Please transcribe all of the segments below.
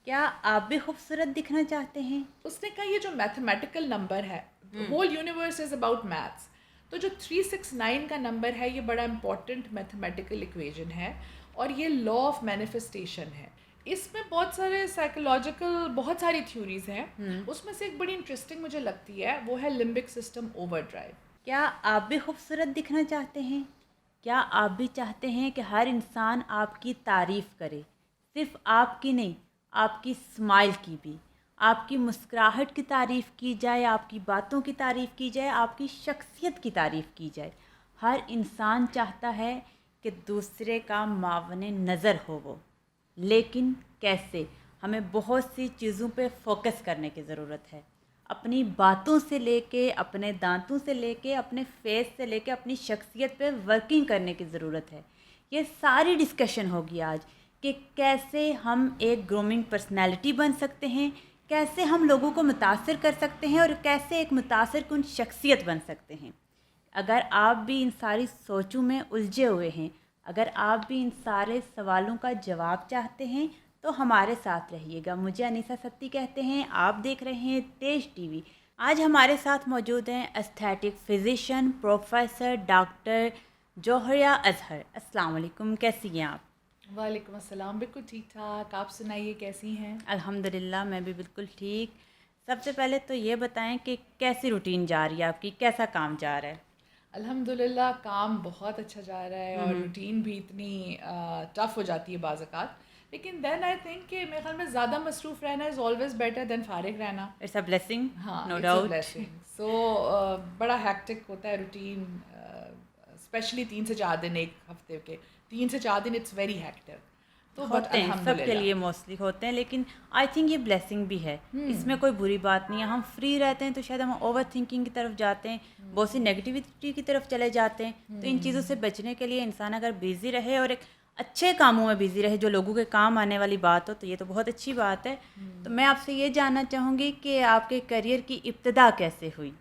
کیا آپ بھی خوبصورت دکھنا چاہتے ہیں؟ اس نے کہا یہ جو میتھمیٹیکل نمبر ہے، whole universe is about maths, تو جو 369 کا نمبر ہے یہ بڑا امپورٹنٹ میتھمیٹیکل ایکویژن ہے اور یہ لا آف مینیفیسٹیشن ہے. اس میں بہت سارے سائیکولوجیکل بہت ساری تھیوریز ہیں. اس میں سے ایک بڑی انٹرسٹنگ مجھے لگتی ہے وہ ہے لمبک سسٹم اوور ڈرائیو. کیا آپ بھی خوبصورت دکھنا چاہتے ہیں؟ کیا آپ بھی چاہتے ہیں کہ ہر انسان آپ کی تعریف کرے؟ صرف آپ کی نہیں، آپ کی اسمائل کی بھی. آپ کی مسکراہٹ کی تعریف کی جائے، آپ کی باتوں کی تعریف کی جائے، آپ کی شخصیت کی تعریف کی جائے. ہر انسان چاہتا ہے کہ دوسرے کا معاون نظر ہو وہ. لیکن کیسے؟ ہمیں بہت سی چیزوں پہ فوکس کرنے کی ضرورت ہے. اپنی باتوں سے لے کے، اپنے دانتوں سے لے کے، اپنے فیس سے لے کے اپنی شخصیت پہ ورکنگ کرنے کی ضرورت ہے. یہ ساری ڈسکشن ہوگی آج کہ کیسے ہم ایک گرومنگ پرسنالٹی بن سکتے ہیں، کیسے ہم لوگوں کو متاثر کر سکتے ہیں اور کیسے ایک متاثر کن شخصیت بن سکتے ہیں. اگر آپ بھی ان ساری سوچوں میں الجھے ہوئے ہیں، اگر آپ بھی ان سارے سوالوں کا جواب چاہتے ہیں تو ہمارے ساتھ رہیے گا. مجھے انیسہ ستی کہتے ہیں، آپ دیکھ رہے ہیں تیج ٹی وی. آج ہمارے ساتھ موجود ہیں aesthetic physician professor doctor Johariya Azhar. السلام علیکم، کیسی ہیں آپ؟ وعلیکم السلام، بالکل ٹھیک ٹھاک. آپ سنائیے کیسی ہیں؟ الحمدللہ میں بھی بالکل ٹھیک. سب سے پہلے تو یہ بتائیں کہ کیسی روٹین جا رہی ہے آپ کی، کیسا کام جا رہا ہے؟ الحمدللہ کام بہت اچھا جا رہا ہے اور روٹین بھی اتنی ٹف ہو جاتی ہے بعض اوقات، لیکن دین آئی تھنک کہ میرے خیال میں زیادہ مصروف رہنا از آلویز بیٹر دین فارغ رہنا. اٹس اے بلیسنگ، ہاں، نو اٹس اے ڈاؤٹ. بلیسنگ. سو بڑا ہیکٹک ہوتا ہے روٹین، اسپیشلی 3 سے 4 دن ایک ہفتے کے، 3 سے 4 دن اٹس ویری ہیکٹک. تو بٹ ہوتے ہیں سب کے الحمدللہ. لیے موسٹلی ہوتے ہیں، لیکن آئی تھنک یہ بلیسنگ بھی ہے. اس میں کوئی بری بات نہیں ہے. ہم فری رہتے ہیں تو شاید ہم اوور تھنکنگ کی طرف جاتے ہیں، بہت سی نیگیٹیوٹی کی طرف چلے جاتے ہیں. تو ان چیزوں سے بچنے کے لیے انسان اگر بیزی رہے اور ایک اچھے کاموں میں بیزی رہے جو لوگوں کے کام آنے والی بات ہو تو یہ تو بہت اچھی بات ہے. تو میں آپ سے یہ جاننا چاہوں گی کہ آپ کے کریئر کی ابتدا کیسے ہوئی؟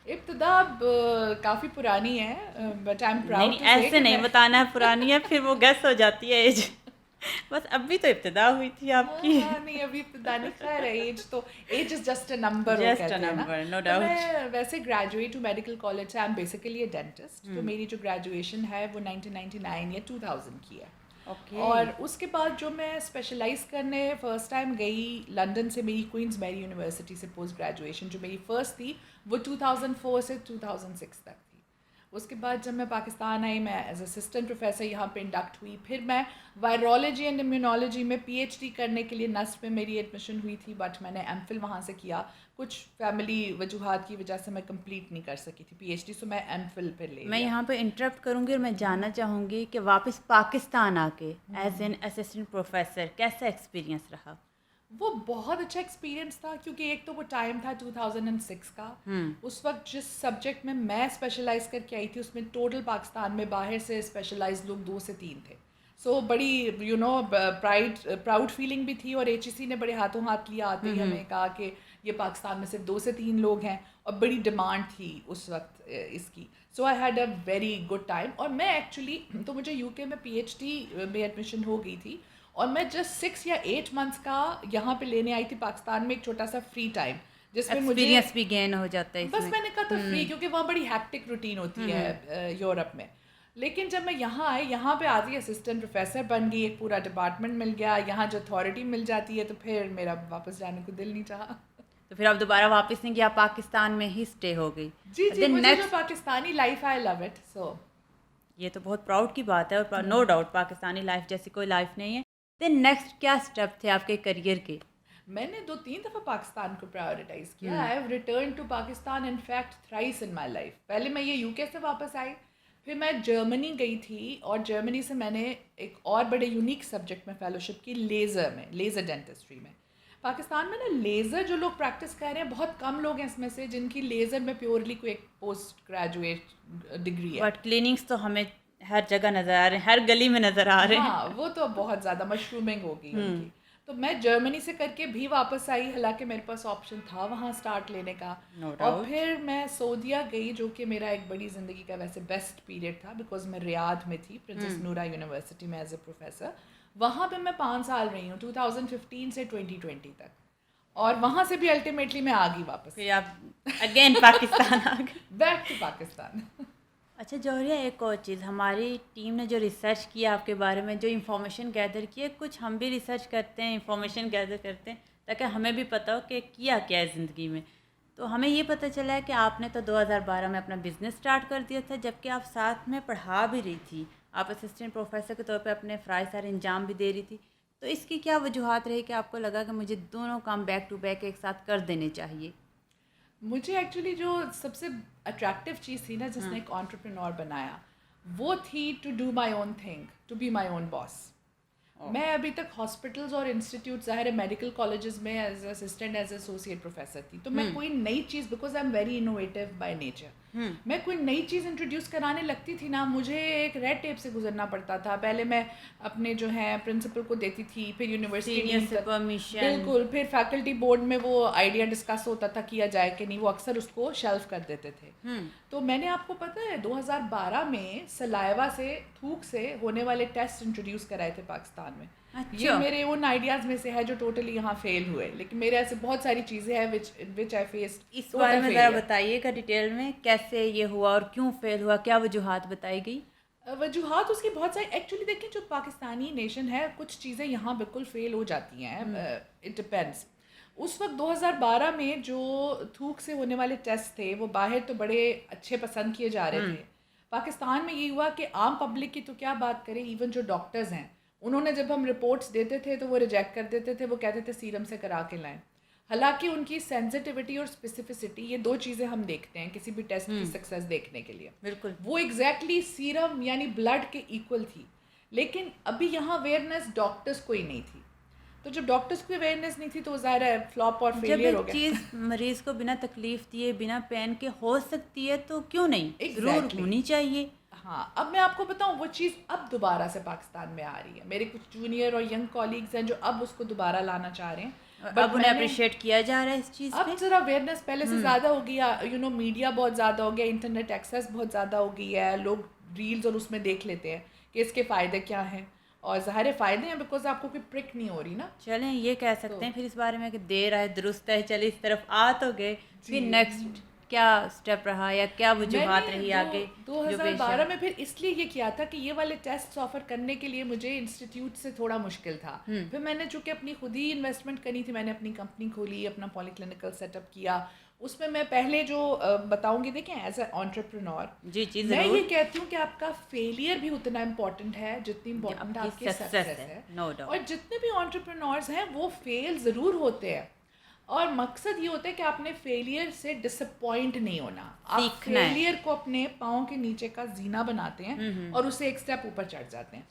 ابتدا اب کافی پرانی ہے، بٹ آئی ایم نہیں پراؤڈ نہیں، ٹو سے ایسے کہ نہیں میں بتانا ہے پرانی ہے، پھر وہ گیس ہو جاتی ہے ایج. بس اب بھی تو ابتدا ہوئی تھی آپ ہاں کی. ہاں، نہیں ابھی ابتدا نہیں. خیر ایج تو age is just a number وہ جسٹ اے کہتے ہیں نا. نمبر، نو تو ڈاؤٹ. میں ویسے گریجویٹ ہوں میڈیکل کالج سے. I am basically a dentist. تو میری جو گریجویشن ہے وہ 1999 یا 2000 کی ہے. اوکے. اور اس کے بعد جو میں اسپیشلائز کرنے فرسٹ ٹائم گئی لنڈن سے، میری کوئنز میری یونیورسٹی سے پوسٹ گریجویشن جو میری فرسٹ تھی وہ 2004 سے 2006 تک تھی. اس کے بعد جب میں پاکستان آئی میں ایز اسسٹنٹ پروفیسر یہاں پہ انڈکٹ ہوئی. پھر میں وائرولوجی اینڈ امیونالوجی میں پی ایچ ڈی کرنے کے لیے نسب میں میری ایڈمیشن ہوئی تھی، بٹ میں نے ایم فل وہاں سے کیا. کچھ فیملی وجوہات کی وجہ سے میں کمپلیٹ نہیں کر سکی تھی پی ایچ ڈی، سو میں ایم فل پھر لے میں لیا. یہاں پہ انٹرپٹ کروں گی اور میں جاننا چاہوں گی کہ واپس پاکستان آ کے ایز این اسسٹنٹ پروفیسر کیسا ایکسپیرینس رہا؟ وہ بہت اچھا ایکسپیرینس تھا کیونکہ ایک تو وہ ٹائم تھا 2006 کا. اس وقت جس سبجیکٹ میں اسپیشلائز کر کے آئی تھی اس میں ٹوٹل پاکستان میں باہر سے اسپیشلائز لوگ 2 سے 3 تھے. سو بڑی پراؤڈ فیلنگ بھی تھی، اور ایچ ای سی نے بڑے ہاتھوں ہاتھ لیا آتے ہی ہمیں کہا کہ یہ پاکستان میں صرف 2 سے 3 لوگ ہیں، اور بڑی ڈیمانڈ تھی اس وقت اس کی. So I had a very good time. اور میں ایکچولی تو مجھے یو کے میں پی ایچ ڈی میں ایڈمیشن ہو گئی تھی، اور میں جسٹ 6 یا 8 منتھس کا یہاں پہ لینے آئی تھی پاکستان میں ایک چھوٹا سا فری ٹائم جس میں مجھے ایکسپیرینس بھی گین ہو جاتا ہے اس بس میں نے کہا تھا فری، کیونکہ وہاں بڑی ہیکٹک روٹین ہوتی ہے یورپ میں. لیکن جب میں یہاں آئی، یہاں پہ آتی اسسٹنٹ پروفیسر بن گئی، ایک پورا ڈپارٹمنٹ مل گیا. یہاں جو اتھارٹی مل جاتی ہے تو پھر میرا واپس جانے کو دل نہیں چاہا. تو پھر آپ دوبارہ واپس نہیں کیا، پاکستان میں ہی اسٹے ہو گئی؟ جی جی، دین مجھے جو next, Pakistani life I love it. So یہ تو بہت پراؤڈ کی بات ہے، اور نو ڈاؤٹ پاکستانی لائف جیسی کوئی لائف نہیں ہے. دین نیکسٹ کیا اسٹیپ تھے آپ کے کریئر کے؟ میں نے 2-3 دفعہ پاکستان کو پرائیورٹائز کیا. I have return to Pakistan in fact thrice in my life. پہلے میں یہ یو کے سے واپس آئی، پھر میں جرمنی گئی تھی، اور جرمنی سے میں نے ایک اور بڑے یونیک سبجیکٹ میں فیلوشپ کی، لیزر میں، لیزر ڈینٹسٹری میں. پاکستان میں نا لیزر جو لوگ پریکٹس کر رہے ہیں بہت کم لوگ ہیں اس میں سے جن کی لیزر میں پیورلی کوئی ایک پوسٹ گریجویٹ ڈگری ہے. بٹ کلینکس تو ہمیں ہر جگہ نظر آ رہے ہیں، ہر گلی میں نظر آ رہے ہیں. ہاں وہ تو بہت زیادہ مشرومنگ ہو گئی ان کی. تو میں جرمنی سے کر کے بھی واپس آئی، حالانکہ میرے پاس آپشن تھا وہاں اسٹارٹ لینے کا. نو اور ڈاؤٹ. پھر میں سعودیہ گئی، جو کہ میرا ایک بڑی زندگی کا ویسے بیسٹ پیریڈ تھا، بیکاز میں ریاض میں تھی پرنسس نورا یونیورسٹی میں ایز اے پروفیسر. وہاں پہ میں 5 سال رہی ہوں 2015 سے 2020 تک, اور وہاں سے بھی الٹیمیٹلی میں آ گئی واپس, پھر آپ اگین پاکستان آ گئے. Back to Pakistan. اچھا جوہریہ, ایک اور چیز, ہماری ٹیم نے جو ریسرچ کیا آپ کے بارے میں, جو انفارمیشن گیدر کی ہے, کچھ ہم بھی ریسرچ کرتے ہیں, انفارمیشن گیدر کرتے ہیں تاکہ ہمیں بھی پتہ ہو کہ کیا کیا ہے زندگی میں. تو ہمیں یہ پتہ چلا ہے کہ آپ نے تو 2012 میں اپنا بزنس سٹارٹ کر دیا تھا, جبکہ آپ ساتھ میں پڑھا بھی رہی تھی, آپ اسسٹنٹ پروفیسر کے طور پہ اپنے فرائض سارے انجام بھی دے رہی تھی. تو اس کی کیا وجوہات رہی کہ آپ کو لگا کہ مجھے دونوں کام بیک ٹو بیک ایک ساتھ کر دینے چاہیے؟ مجھے ایکچولی جو سب سے اٹریکٹیو چیز تھی نا جس نے ایک انٹرپرینور بنایا, وہ تھی to do my own thing, to be my own boss. میں ابھی تک ہاسپٹلز اور انسٹیٹیوٹ, ظاہر ہے میڈیکل کالجز میں as assistant as associate professor تھی, تو میں کوئی نئی چیز, because I am very innovative by nature, میں کوئی نئی چیز انٹروڈیوس کرانے لگتی تھی نا, مجھے ایک ریڈ ٹیپ سے گزرنا پڑتا تھا. پہلے میں اپنے جو ہے پرنسپل کو دیتی تھی, پھر یونیورسٹی پرمیشن, بالکل, پھر فیکلٹی بورڈ میں وہ آئیڈیا ڈسکس ہوتا تھا کیا جائے کہ نہیں, وہ اکثر اس کو شیلف کر دیتے تھے. تو میں نے آپ کو پتہ ہے 2012 میں سلائیوا سے, تھوک سے ہونے والے ٹیسٹ انٹروڈیوس کرائے تھے پاکستان میں. یہ میرے ان آئیڈیاز میں سے ہے جو ٹوٹلی یہاں فیل ہوئے, لیکن میرے ایسے بہت ساری چیزیں ہیں وچ آئی فیسڈ. اس بارے میں ذرا بتائیے گا ڈیٹیل میں, کیسے یہ ہوا اور کیوں فیل ہوا, کیا وجوہات بتائی گئی؟ وجوہات اس کی بہت ساری, ایکچولی دیکھیں جو پاکستانی نیشن ہے, کچھ چیزیں یہاں بالکل فیل ہو جاتی ہیں, اٹ ڈپینڈس. اس وقت 2012 میں جو تھوک سے ہونے والے ٹیسٹ تھے وہ باہر تو بڑے اچھے پسند کیے جا رہے تھے. پاکستان میں یہ ہوا کہ عام پبلک کی تو کیا بات کریں, ایون جو ڈاکٹرز ہیں انہوں نے جب ہم رپورٹس دیتے تھے تو وہ ریجیکٹ کر دیتے تھے, وہ کہتے تھے سیرم سے کرا کے لائیں. حالانکہ ان کی سینسٹیوٹی اور اسپیسیفسٹی, یہ دو چیزیں ہم دیکھتے ہیں کسی بھی ٹیسٹ کی سکسیس دیکھنے کے لیے, بالکل وہ ایگزیکٹلی سیرم یعنی بلڈ کے ایکول تھی. لیکن ابھی یہاں اویئرنیس ڈاکٹرز کو ہی نہیں تھی, تو جب ڈاکٹرز کو اویئرنیس نہیں تھی تو ظاہر ہے فلاپ اور فیلئر ہو گیا. جب ایک چیز مریض کو بنا تکلیف دیے, بنا پین کے ہو سکتی ہے تو کیوں نہیں, ضرور ہونی چاہیے. ہاں, اب میں آپ کو بتاؤں, وہ چیز اب دوبارہ سے پاکستان میں آ رہی ہے. میرے کچھ جونیئر اور ینگ کالیگز ہیں جو اب اس کو دوبارہ لانا چاہ رہے ہیں, اب انہیں اپریشیٹ کیا جا رہا ہے اس چیز اب ذرا اویئرنیس پہلے سے زیادہ ہو گیا, میڈیا بہت زیادہ ہو گیا, انٹرنیٹ ایکسیس بہت زیادہ ہو گئی ہے, لوگ ریلز اور اس میں دیکھ لیتے ہیں کہ اس کے فائدے کیا ہیں, اور ظاہر فائدے ہیں بیکاز آپ کو کوئی پرک نہیں ہو رہی نا. چلیں یہ کہہ سکتے ہیں پھر اس بارے میں کہ دیر آئے درست ہے, چلے اس طرف آ تو گئے, پھر نیکسٹ کیا اسٹیپ رہا یا کیا وجوہات رہی آگے؟ 2012 میں پھر اس لیے یہ کیا تھا کہ یہ والے ٹیسٹ آفر کرنے کے لیے مجھے انسٹیٹیوٹ سے تھوڑا مشکل تھا. پھر میں نے چونکہ اپنی خود ہی انویسٹمنٹ کرنی تھی, میں نے اپنی کمپنی کھولی, اپنا پولی کلینکل سیٹ اپ کیا. اس میں پہلے جو بتاؤں گی, دیکھیں ایز اے انٹرپرینور میں یہ کہتی ہوں کہ آپ کا فیلئر بھی اتنا امپورٹنٹ ہے جتنی امپورٹنٹ آپ کی سکسیس ہے. اور جتنے بھی انٹرپرینورز ہیں وہ فیل ضرور ہوتے ہیں, اور مقصد یہ ہوتا ہے کہ آپ نے فیلئر سے ڈس اپوائنٹ نہیں ہونا, آپ فیلئر کو اپنے پاؤں کے نیچے کا زینہ بناتے ہیں اور اسے ایک سٹیپ اوپر چڑھ جاتے ہیں.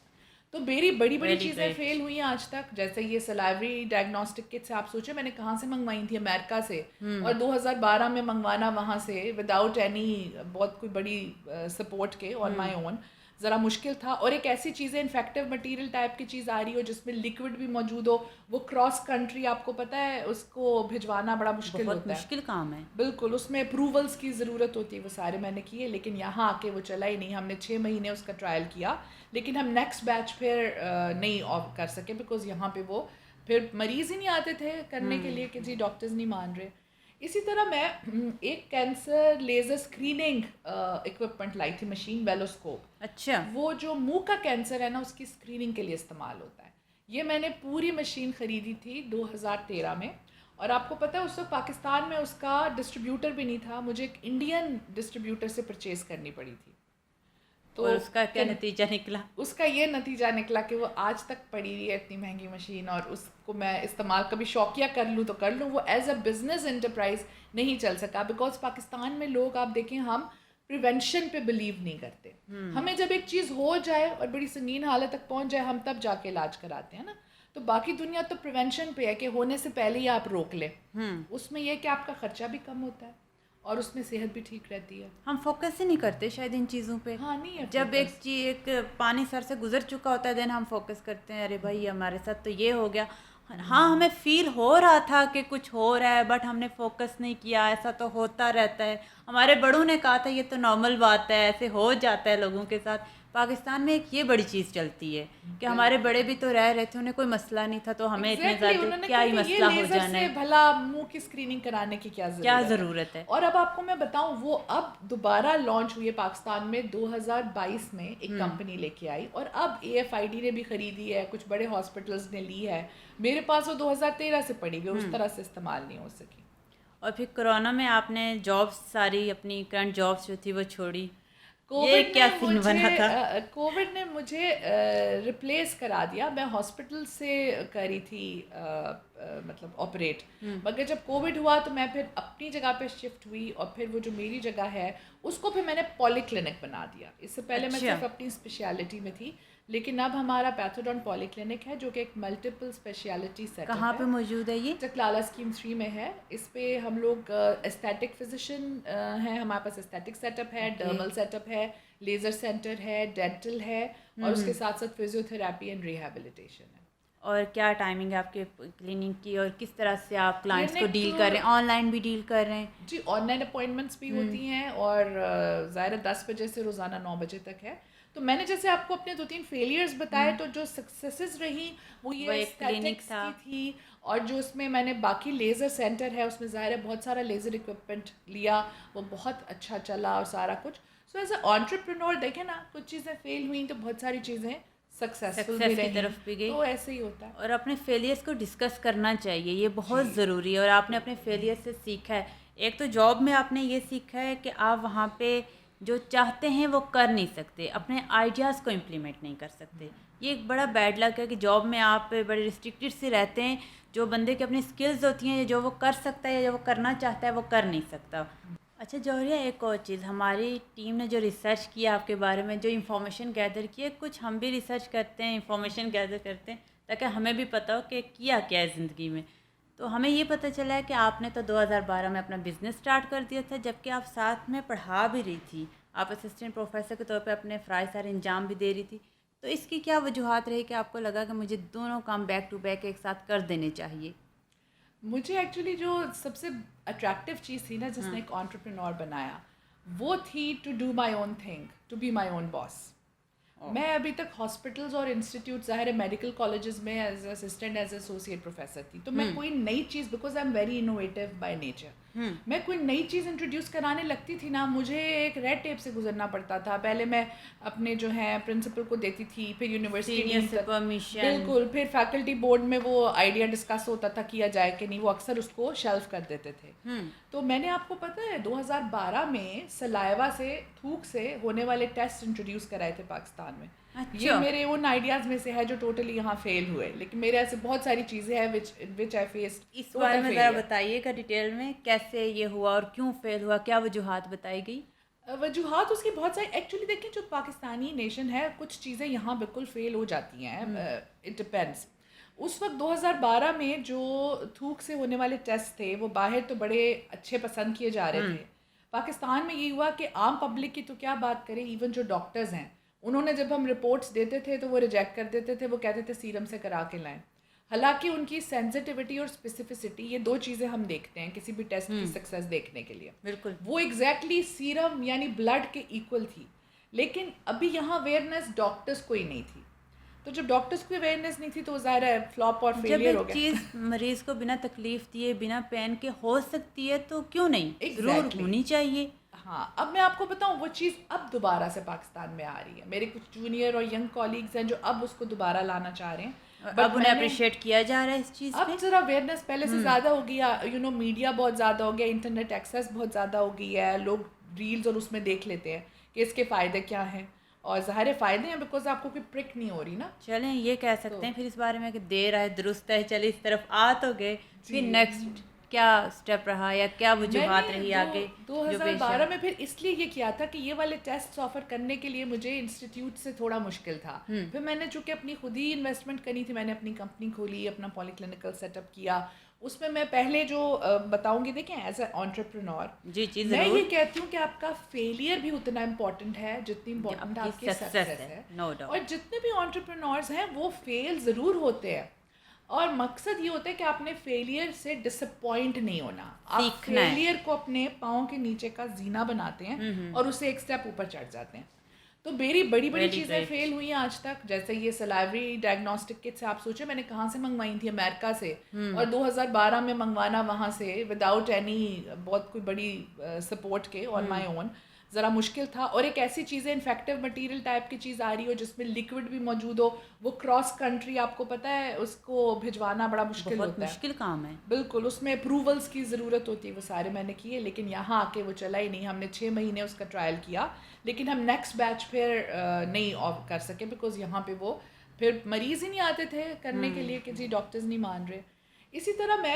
تو میری بڑی بڑی چیزیں فیل ہوئی ہیں آج تک, جیسے یہ سلائیوری ڈائگنوسٹک کٹ سے آپ سوچیں میں نے کہاں سے منگوائی تھی, امریکہ سے, اور 2012 میں منگوانا وہاں سے وداؤٹ اینی بہت کوئی بڑی سپورٹ کے آن مائی اون ذرا مشکل تھا. اور ایک ایسی چیزیں انفیکٹیو مٹیریل ٹائپ کی چیز آ رہی ہو جس میں لکوڈ بھی موجود ہو, وہ کراس کنٹری آپ کو پتہ ہے اس کو بھجوانا بڑا مشکل ہوتا ہے, مشکل کام ہے. بالکل, اس میں اپروولس کی ضرورت ہوتی ہے, وہ سارے میں نے کیے, لیکن یہاں آ کے وہ چلا ہی نہیں. ہم نے 6 مہینے اس کا ٹرائل کیا, لیکن ہم نیکسٹ بیچ پھر نہیں آف کر سکے بیکاز یہاں پہ وہ پھر مریض ہی نہیں آتے تھے کرنے کے لیے کہ جی ڈاکٹرز نہیں مان رہے. اسی طرح میں ایک کینسر لیزر اسکریننگ اکوپمنٹ لائی تھی, مشین, ویلوسکوپ. اچھا, وہ جو منہ کا کینسر ہے نا اس کی اسکریننگ کے لیے استعمال ہوتا ہے. یہ میں نے پوری مشین خریدی تھی 2013 میں, اور آپ کو پتہ ہے اس وقت پاکستان میں اس کا ڈسٹریبیوٹر بھی نہیں تھا, مجھے ایک انڈین ڈسٹریبیوٹر سے پرچیز کرنی پڑی تھی. تو اس کا کیا نتیجہ نکلا؟ اس کا یہ نتیجہ نکلا کہ وہ آج تک پڑی ہوئی ہے اتنی مہنگی مشین, اور اس کو میں استعمال کبھی شوقیہ کر لوں تو کر لوں, وہ ایز اے بزنس انٹرپرائز نہیں چل سکا بیکاز پاکستان میں لوگ آپ دیکھیں ہم پریونشن پہ بلیو نہیں کرتے. ہمیں جب ایک چیز ہو جائے اور بڑی سنگین حالت تک پہنچ جائے ہم تب جا کے علاج کراتے ہیں نا. تو باقی دنیا تو پریونشن پہ ہے کہ ہونے سے پہلے ہی آپ روک لیں. اس میں یہ کہ آپ کا خرچہ بھی کم ہوتا ہے اور اس میں صحت بھی ٹھیک رہتی ہے. ہم فوکس ہی نہیں کرتے شاید ان چیزوں پہ. ہاں, نہیں ہے. جب ایک پانی سر سے گزر چکا ہوتا ہے دین ہم فوکس کرتے ہیں, ارے بھائی ہمارے ساتھ تو یہ ہو گیا. ہاں, ہمیں فیل ہو رہا تھا کہ کچھ ہو رہا ہے بٹ ہم نے فوکس نہیں کیا, ایسا تو ہوتا رہتا ہے. ہمارے بڑوں نے کہا تھا یہ تو نارمل بات ہے, ایسے ہو جاتا ہے لوگوں کے ساتھ, پاکستان میں ایک یہ بڑی چیز چلتی ہے کہ ہمارے بڑے بھی تو رہ رہے تھے, انہیں کوئی مسئلہ نہیں تھا, تو ہمیں اتنے زیادہ کیا ہی مسئلہ ہو جانا ہے, بھلا منہ کی اسکریننگ کرانے کی کیا ضرورت ہے. اور اب آپ کو میں بتاؤں, وہ اب دوبارہ لانچ ہوئی ہے پاکستان میں 2022 میں, ایک کمپنی لے کے آئی, اور اب AFID نے بھی خریدی ہے, کچھ بڑے ہاسپٹلز نے لی ہے. میرے پاس وہ 2013 سے پڑی ہوئی, اس طرح سے استعمال نہیں ہو سکی. اور پھر کرونا میں آپ نے جابس ساری اپنی کرنٹ جابس جو تھی وہ چھوڑی, کووڈ نے مجھے ریپلیس کرا دیا. میں ہاسپٹل سے کری تھی مطلب آپریٹ, مگر جب کووڈ ہوا تو میں پھر اپنی جگہ پہ شفٹ ہوئی, اور پھر وہ جو میری جگہ ہے اس کو پھر میں نے پولی کلینک بنا دیا. اس سے پہلے میں صرف اپنی اسپیشلٹی میں تھی, لیکن اب ہمارا پیتھوڈون پولی کلینک ہے جو کہ ایک ملٹیپل اسپیشلٹی سیٹ. کہاں پہ موجود ہے یہ؟ چکلالہ اسکیم 3 میں ہے. اس پہ ہم لوگ اسٹیٹک فزیشین ہیں, ہمارے پاس اسٹیٹک سیٹ اپ ہے, ڈرمل سیٹ اپ ہے, لیزر سینٹر ہے, ڈینٹل ہے, اور اس کے ساتھ ساتھ فزیو تھراپی اینڈ ریہیبلیٹیشن ہے. اور کیا ٹائمنگ ہے آپ کے کلینک کی, اور کس طرح سے آپ کلائنٹس کو ڈیل کر رہے ہیں؟ آن لائن بھی ڈیل کر رہے ہیں؟ جی, آن لائن اپوائنٹمنٹس بھی ہوتی ہیں, اور ظاہر 10 بجے سے روزانہ 9 بجے تک ہے. تو میں نے جیسے آپ کو اپنے 2-3 فیلیئرز بتائے, تو جو سکسیسز رہیں وہ یہ اسٹیٹکس کی تھی, اور جو اس میں نے باقی لیزر سینٹر ہے اس میں ظاہر ہے بہت سارا لیزر اکوپمنٹ لیا, وہ بہت اچھا چلا اور سارا کچھ. سو ایز اے انٹرپرینور دیکھیں نا, کچھ چیزیں فیل ہوئیں تو بہت ساری چیزیں سکسیسفل بھی رہیں, طرف بھی گئی. تو ایسے ہی ہوتا ہے. اور اپنے فیلیئرس کو ڈسکس کرنا چاہیے, یہ بہت ضروری ہے. اور آپ نے اپنے فیلیئر سے سیکھا ہے. ایک تو جاب میں آپ نے یہ سیکھا ہے کہ آپ وہاں پہ جو چاہتے ہیں وہ کر نہیں سکتے, اپنے آئیڈیاز کو امپلیمنٹ نہیں کر سکتے. یہ ایک بڑا بیڈ لک ہے کہ جاب میں آپ بڑے ریسٹرکٹیڈ سے رہتے ہیں, جو بندے کی اپنی اسکلز ہوتی ہیں, جو وہ کر سکتا ہے یا جو وہ کرنا چاہتا ہے وہ کر نہیں سکتا. اچھا جوہریہ, ایک اور چیز, ہماری ٹیم نے جو ریسرچ کیا آپ کے بارے میں, جو انفارمیشن گیدر کی ہے, کچھ ہم بھی ریسرچ کرتے ہیں, انفارمیشن گیدر کرتے ہیں تاکہ ہمیں بھی پتہ ہو کہ کیا ہے زندگی میں. تو ہمیں یہ پتہ چلا ہے کہ آپ نے تو 2012 میں اپنا بزنس سٹارٹ کر دیا تھا, جبکہ آپ ساتھ میں پڑھا بھی رہی تھی. آپ اسسٹنٹ پروفیسر کے طور پہ اپنے فرائض سارے انجام بھی دے رہی تھی. تو اس کی کیا وجوہات رہی کہ آپ کو لگا کہ مجھے دونوں کام بیک ٹو بیک ایک ساتھ کر دینے چاہیے؟ مجھے ایکچولی جو سب سے اٹریکٹیو چیز تھی نا, جس نے ایک انٹرپرینور بنایا, وہ تھی to do my own thing, to be my own boss. میں ابھی تک ہاسپٹلز اور انسٹیٹیوٹ, ظاہر ہے میڈیکل کالجز میں as assistant, as associate professor تھی. تو میں کوئی نئی چیز, because I am very innovative by nature, میں کوئی نئی چیز انٹروڈیوس کرانے لگتی تھی نا, مجھے ایک ریڈ ٹیپ سے گزرنا پڑتا تھا. پہلے میں اپنے جو ہیں پرنسپل کو دیتی تھی, پھر یونیورسٹی سے پرمیشن, بالکل, پھر فیکلٹی بورڈ میں وہ آئیڈیا ڈسکس ہوتا تھا کیا جائے کہ نہیں, وہ اکثر اس کو شیلف کر دیتے تھے. تو میں نے آپ کو پتہ ہے 2012 میں سلائیوا سے, تھوک سے ہونے والے ٹیسٹ انٹروڈیوس کرائے تھے پاکستان میں. یہ میرے ان آئیڈیاز میں سے ہے جو ٹوٹلی یہاں فیل ہوئے, لیکن میرے ایسے بہت ساری چیزیں ہیں وچ آئی فیسڈ. اس بارے میں ذرا بتائیے گا ڈیٹیل میں, کیسے یہ ہوا اور کیوں فیل ہوا, کیا وجوہات بتائی گئی؟ وجوہات اس کی بہت ساری. ایکچولی دیکھیں, جو پاکستانی نیشن ہے, کچھ چیزیں یہاں بالکل فیل ہو جاتی ہیں, اٹ ڈپینڈس. اس وقت 2012 میں جو تھوک سے ہونے والے ٹیسٹ تھے, وہ باہر تو بڑے اچھے پسند کیے جا رہے تھے. پاکستان میں یہ ہوا کہ عام پبلک کی تو کیا بات کریں, ایون جو ڈاکٹرز ہیں, انہوں نے جب ہم رپورٹس دیتے تھے تو وہ ریجیکٹ کر دیتے تھے. وہ کہتے تھے سیرم سے کرا کے لائیں. حالانکہ ان کی سینسٹیوٹی اور اسپیسیفسٹی, یہ دو چیزیں ہم دیکھتے ہیں کسی بھی ٹیسٹ کی سکسیس دیکھنے کے لیے. بالکل, وہ ایگزیکٹلی سیرم یعنی بلڈ کے ایکول تھی. لیکن ابھی یہاں اویئرنیس ڈاکٹرز کو ہی نہیں تھی. تو جب ڈاکٹرز کو اویئرنیس نہیں تھی تو ظاہر ہے فلاپ اور فیلئر ہو گیا. جب ایک چیز مریض کو بنا تکلیف دیے, بنا پین کے ہو سکتی ہے تو کیوں نہیں, ضرور ہونی چاہیے. ہاں, اب میں آپ کو بتاؤں, وہ چیز اب دوبارہ سے پاکستان میں آ رہی ہے. میرے کچھ جونیئر اور ینگ کولیگز ہیں جو اب اس کو دوبارہ لانا چاہ رہے ہیں. اب انہیں اپریشیٹ کیا جا رہا ہے اس چیز اب ذرا اویئرنیس پہلے سے زیادہ ہو گیا. میڈیا بہت زیادہ ہو گیا, انٹرنیٹ ایکسیس بہت زیادہ ہو گئی ہے. لوگ ریلز اور اس میں دیکھ لیتے ہیں کہ اس کے فائدے کیا ہیں, اور ظاہر فائدے ہیں بیکاز آپ کو کوئی پرک نہیں ہو رہی نا. چلیں یہ کہہ سکتے ہیں پھر اس بارے میں کہ دیر ہے درست ہے, چلے اس طرف آ تو گئے. پھر نیکسٹ کیا اسٹیپ رہا یا کیا وجوہات رہی آگے؟ 2012 میں پھر اس لیے یہ کیا تھا کہ یہ والے ٹیسٹ آفر کرنے کے لیے مجھے انسٹیٹیوٹ سے تھوڑا مشکل تھا. پھر میں نے چونکہ اپنی خود ہی انویسٹمنٹ کرنی تھی, میں نے اپنی کمپنی کھولی, اپنا پولی کلینکل سیٹ اپ کیا. اس میں پہلے جو بتاؤں گی, دیکھیں ایز اے انٹرپرینور, میں یہ کہتی ہوں کہ آپ کا فیلئر بھی اتنا امپورٹنٹ ہے جتنی امپورٹنٹ آپ کی سکسیس ہے. اور جتنے بھی انٹرپرینورز ہیں وہ فیل ضرور ہوتے ہیں, اور مقصد یہ ہوتا ہے کہ آپ نے فیلئر سے ڈس اپوائنٹ نہیں ہونا. آپ فیلئر کو اپنے پاؤں کے نیچے کا زینہ بناتے ہیں اور اسے ایک سٹیپ اوپر چڑھ جاتے ہیں. تو میری بڑی بڑی چیزیں فیل ہوئی ہیں آج تک, جیسے یہ سلائیوری ڈائگنوسٹک کٹ سے آپ سوچیں میں نے کہاں سے منگوائی تھی, امریکہ سے, اور 2012 میں منگوانا وہاں سے وداؤٹ اینی بہت کوئی بڑی سپورٹ کے آن مائی اون ذرا مشکل تھا. اور ایک ایسی چیز ہے انفیکٹیو مٹیریل ٹائپ کی چیز آ رہی ہو جس میں لکوڈ بھی موجود ہو, وہ کراس کنٹری آپ کو پتہ ہے اس کو بھجوانا بڑا مشکل ہوتا ہے, مشکل کام ہے بالکل, اس میں اپروولس کی ضرورت ہوتی ہے, وہ سارے میں نے کیے, لیکن یہاں آ کے وہ چلا ہی نہیں. ہم نے 6 مہینے اس کا ٹرائل کیا, لیکن ہم نیکسٹ بیچ پھر نہیں آف کر سکے بیکاز یہاں پہ وہ پھر مریض ہی نہیں آتے تھے کرنے کے لیے کہ جی ڈاکٹرز نہیں مان رہے. اسی طرح میں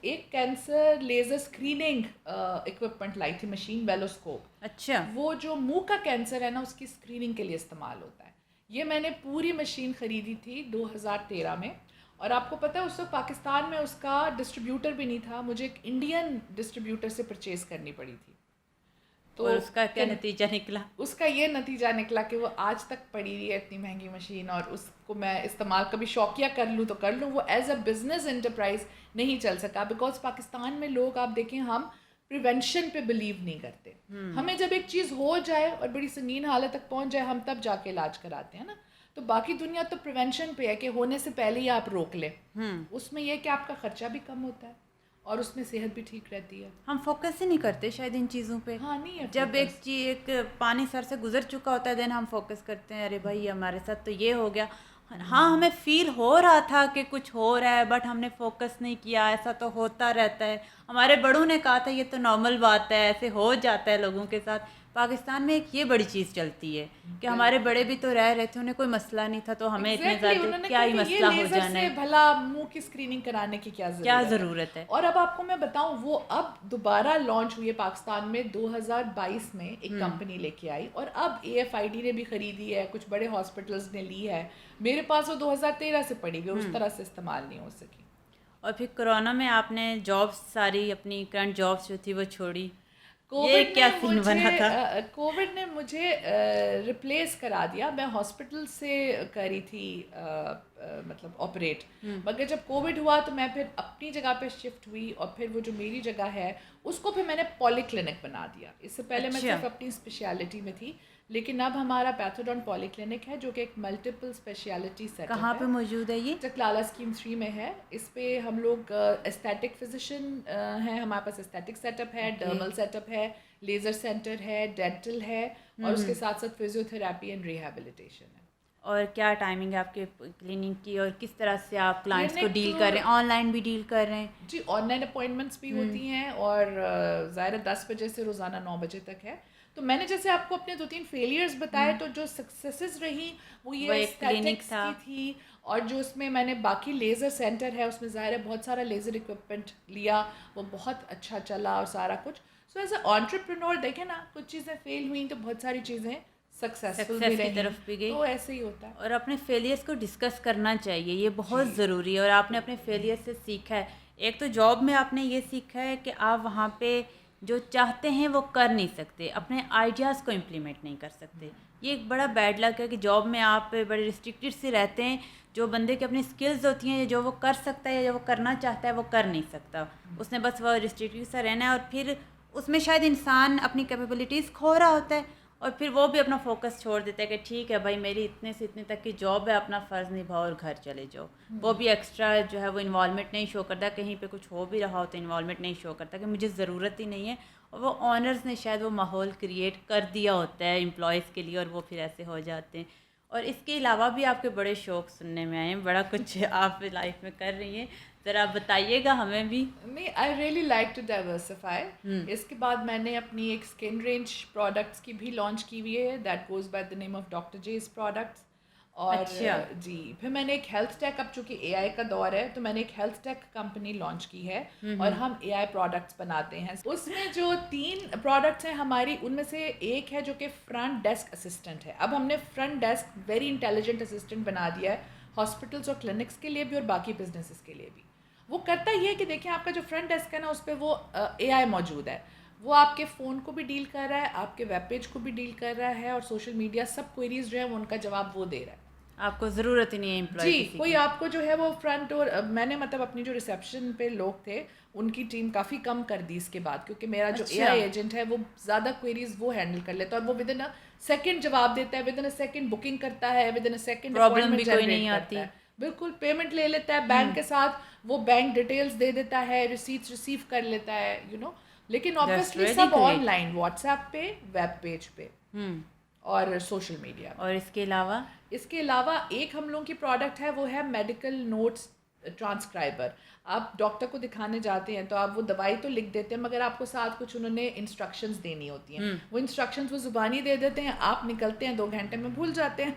ایک کینسر لیزر اسکریننگ اکوپمنٹ لائی تھی, مشین ویلوسکوپ. اچھا, وہ جو منہ کا کینسر ہے نا اس کی اسکریننگ کے لیے استعمال ہوتا ہے. یہ میں نے پوری مشین خریدی تھی 2013 میں, اور آپ کو پتہ ہے اس وقت پاکستان میں اس کا ڈسٹریبیوٹر بھی نہیں تھا, مجھے ایک انڈین ڈسٹریبیوٹر سے پرچیز کرنی پڑی تھی. تو اور اس کا کیا نتیجہ نکلا؟ اس کا یہ نتیجہ نکلا کہ وہ آج تک پڑی ہوئی ہے اتنی مہنگی مشین, اور اس کو میں استعمال کبھی شوقیہ کر لوں تو کر لوں, وہ ایز اے بزنس انٹرپرائز نہیں چل سکا. بیکاز پاکستان میں لوگ آپ دیکھیں ہم پریونشن پہ بلیو نہیں کرتے. ہمیں جب ایک چیز ہو جائے اور بڑی سنگین حالت تک پہنچ جائے ہم تب جا کے علاج کراتے ہیں نا. تو باقی دنیا تو پریونشن پہ ہے کہ ہونے سے پہلے ہی آپ روک لیں. اس میں یہ کہ آپ کا خرچہ بھی کم ہوتا ہے اور اس میں صحت بھی ٹھیک رہتی ہے. ہم فوکس ہی نہیں کرتے شاید ان چیزوں پہ. ہاں نہیں ہے, جب ایک پانی سر سے گزر چکا ہوتا ہے دین ہم فوکس کرتے ہیں, ارے بھائی ہمارے ساتھ تو یہ ہو گیا. ہاں ہمیں فیل ہو رہا تھا کہ کچھ ہو رہا ہے بٹ ہم نے فوکس نہیں کیا, ایسا تو ہوتا رہتا ہے. ہمارے بڑوں نے کہا تھا یہ تو نارمل بات ہے, ایسے ہو جاتا ہے لوگوں کے ساتھ. پاکستان میں ایک یہ بڑی چیز چلتی ہے کہ ہمارے بڑے بھی تو رہ رہے تھے, انہیں کوئی مسئلہ نہیں تھا, تو ہمیں اتنے زیادہ کیا ہی مسئلہ ہو جانا ہے, بھلا منہ کی اسکریننگ کرانے کی کیا ضرورت ہے. اور اب آپ کو میں بتاؤں وہ اب دوبارہ لانچ ہوئی ہے پاکستان میں 2022 میں, ایک کمپنی لے کے آئی, اور اب AFID نے بھی خریدی ہے, کچھ بڑے ہاسپٹلز نے لی ہے. میرے پاس وہ 2013 سے پڑی ہوئی, اس طرح سے استعمال نہیں ہو سکی. اور پھر کرونا میں آپ نے جابس ساری اپنی کرنٹ جابس جو تھی وہ چھوڑی, کووڈ کیا سین بنا تھا؟ کووڈ نے مجھے ریپلیس کرا دیا. میں ہاسپٹل سے کری تھی مطلب آپریٹ, مگر جب کووڈ ہوا تو میں پھر اپنی جگہ پہ شفٹ ہوئی, اور پھر وہ جو میری جگہ ہے اس کو پھر میں نے پولی کلینک بنا دیا. اس سے پہلے میں صرف اپنی اسپیشلٹی میں تھی, لیکن اب ہمارا پیتھوڈون پولی کلینک ہے جو کہ ایک ملٹیپل اسپیشلٹی سیٹ ہے. کہاں پہ موجود ہے یہ؟ چکلالہ اسکیم 3 میں ہے. اس پہ ہم لوگ ایستھیٹک فزیشین ہیں, ہمارے پاس ایستھیٹک سیٹ اپ ہے, ڈرمل سیٹ اپ ہے, لیزر سینٹر ہے, ڈینٹل ہے, اور اس کے ساتھ ساتھ فزیو تھراپی اینڈ ریہیبلیٹیشن ہے. اور کیا ٹائمنگ ہے آپ کے کلینک کی, اور کس طرح سے آپ کلائنٹس کو ڈیل کر رہے ہیں؟ آن لائن بھی ڈیل کر رہے ہیں؟ جی آن لائن اپوائنٹمنٹس بھی ہوتی ہیں, اور ظاہر 10 بجے سے روزانہ 9 بجے تک ہے. تو میں نے جیسے آپ کو اپنے 2-3 فیلیئرز بتائے, تو جو سکسیسز رہیں وہ یہ ایستھیٹکس کی تھی, اور جو اس میں نے باقی لیزر سینٹر ہے اس میں ظاہر ہے بہت سارا لیزر اکوپمنٹ لیا, وہ بہت اچھا چلا اور سارا کچھ. سو ایز اے انٹرپرینور دیکھیں نا, کچھ چیزیں فیل ہوئیں تو بہت ساری چیزیں سکسیسفل بھی رہیں, طرف بھی گئی. تو ایسے ہی ہوتا ہے. اور اپنے فیلیئرس کو ڈسکس کرنا چاہیے, یہ بہت ضروری ہے. اور آپ نے اپنے فیلیئر سے سیکھا ہے. ایک تو جاب میں آپ نے یہ سیکھا ہے کہ آپ وہاں پہ جو چاہتے ہیں وہ کر نہیں سکتے, اپنے آئیڈیاز کو امپلیمنٹ نہیں کر سکتے. یہ ایک بڑا بیڈ لک ہے کہ جاب میں آپ بڑے ریسٹرکٹیڈ سے رہتے ہیں. جو بندے کی اپنی اسکلز ہوتی ہیں, جو وہ کر سکتا ہے یا جو وہ کرنا چاہتا ہے وہ کر نہیں سکتا. اس نے بس وہ ریسٹرکٹیڈ سا رہنا ہے, اور پھر اس میں شاید انسان اپنی کیپیبلٹیز کھو رہا ہوتا ہے, اور پھر وہ بھی اپنا فوکس چھوڑ دیتا ہے کہ ٹھیک ہے بھائی میری اتنے سے اتنے تک کی جاب ہے, اپنا فرض نبھاؤ اور گھر چلے جاؤ. وہ بھی ایکسٹرا جو ہے وہ انوالومنٹ نہیں شو کرتا, کہیں پہ کچھ ہو بھی رہا ہو تو انوالومنٹ نہیں شو کرتا کہ مجھے ضرورت ہی نہیں ہے. اور وہ آنرز نے شاید وہ ماحول کریٹ کر دیا ہوتا ہے امپلائیز کے لیے, اور وہ پھر ایسے ہو جاتے ہیں. اور اس کے علاوہ بھی آپ کے بڑے شوق سننے میں آئے ہیں, بڑا کچھ آپ لائف میں کر رہی ہیں, ذرا بتائیے گا ہمیں بھی. نہیں, I really like to diversify. اس کے بعد میں نے اپنی ایک اسکن رینج پروڈکٹس کی بھی لانچ کی ہوئی ہے, that goes by the name of doctor G's products. اور جی پھر میں نے ایک ہیلتھ ٹیک, اب چونکہ AI کا دور ہے تو میں نے ایک ہیلتھ ٹیک کمپنی لانچ کی ہے, اور ہم AI پروڈکٹس بناتے ہیں. اس میں جو 3 پروڈکٹس ہیں ہماری, ان میں سے ایک ہے جو کہ فرنٹ ڈیسک اسسٹنٹ ہے. اب ہم نے front desk very intelligent assistant بنا دیا ہے ہاسپٹلس اور کلینکس کے لیے بھی اور باقی بزنسز کے لیے بھی. وہ کرتا یہ ہے کہ دیکھیں آپ کا جو فرنٹ ڈیسک ہے نا اس پہ وہ AI موجود ہے, وہ آپ کے فون کو بھی ڈیل کر رہا ہے, آپ کے ویب پیج کو بھی ڈیل کر رہا ہے, اور سوشل میڈیا سب کوئریز جو ہے وہ ان کا جواب وہ دے رہا ہے. آپ کو ضرورت ہی نہیں ہے امپلائی جی کوئی آپ کو جو ہے وہ فرنٹ اور میں نے مطلب اپنی جو ریسیپشن پہ لوگ تھے ان کی ٹیم کافی کم کر دی اس کے بعد, کیونکہ میرا جو اے آئی ایجنٹ ہے وہ زیادہ کوئریز وہ ہینڈل کر لیتا ہے اور وہ ود ان اے سیکنڈ جواب دیتا ہے, with in a second booking کرتا ہے, with in a second appointment generate کرتا ہے, بالکل پیمنٹ لے لیتا ہے بینک کے ساتھ, وہ بینک ڈیٹیلز دے دیتا ہے, ریسیٹس ریسیو کر لیتا ہے, یو نو. لیکن obviously sub on line, what's app پہ, ویب پیج پہ اور سوشل میڈیا. اور اس کے علاوہ ایک ہم لوگوں کی پروڈکٹ ہے, وہ ہے میڈیکل نوٹس ٹرانسکرائبر. آپ ڈاکٹر کو دکھانے جاتے ہیں تو آپ وہ دوائی تو لکھ دیتے ہیں مگر آپ کو ساتھ کچھ انہوں نے انسٹرکشنز دینی ہوتی ہیں, وہ انسٹرکشنز وہ زبانی دے دیتے ہیں, آپ نکلتے ہیں 2 گھنٹے میں بھول جاتے ہیں.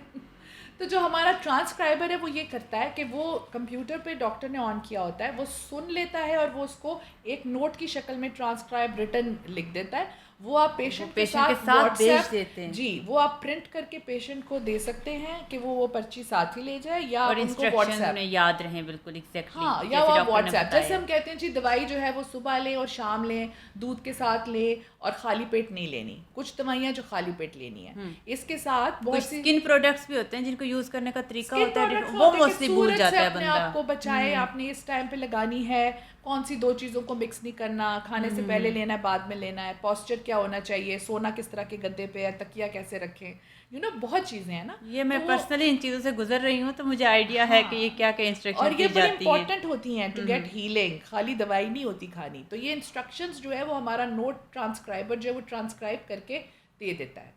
تو جو ہمارا ٹرانسکرائبر ہے وہ یہ کرتا ہے کہ وہ کمپیوٹر پہ ڈاکٹر نے آن کیا ہوتا ہے, وہ سن لیتا ہے اور وہ اس کو ایک نوٹ کی شکل میں ٹرانسکرائب ریٹن لکھ دیتا ہے, وہ آپ پیشنٹ کے ساتھ واٹس ایپ دیتے ہیں. جی وہ آپ پرنٹ کر کے پیشنٹ کو دے سکتے ہیں کہ وہ پرچی ساتھ ہی لے جائے, یا اور ان کو واٹس ایپ یاد رہیں بالکل ایگزیکٹلی, ہاں, یا وہ واٹس ایپ جیسے ہم کہتے ہیں جی دوائی جو ہے وہ صبح لیں اور شام لیں, دودھ کے ساتھ لیں اور خالی پیٹ نہیں لینی. کچھ دوائیاں جو خالی پیٹ لینی ہیں, اس کے ساتھ بہت سی اسکن پروڈکٹس بھی ہوتے ہیں جن کو یوز کرنے کا طریقہ ہوتا ہے, وہ موسٹلی بھول جاتا ہے بندہ. آپ کو بچائے, آپ نے اس ٹائم پہ لگانی ہے, کون سی 2 چیزوں کو مکس نہیں کرنا, کھانے سے پہلے لینا ہے بعد میں لینا ہے, پوسچر کیا ہونا چاہیے, سونا کس طرح کے گدے پہ ہے, تکیہ کیسے رکھیں, یو نو بہت چیزیں ہیں نا. یہ میں پرسنلی ان چیزوں سے گزر رہی ہوں تو مجھے آئیڈیا ہے کہ یہ کیا کیا انسٹرکشن اور یہ بڑی امپورٹنٹ ہوتی ہیں ٹو گیٹ ہیلنگ, خالی دوائی نہیں ہوتی کھانی. تو یہ انسٹرکشنز جو ہے وہ ہمارا نوٹ ٹرانسکرائبر جو ہے وہ ٹرانسکرائب کر کے دے دیتا ہے,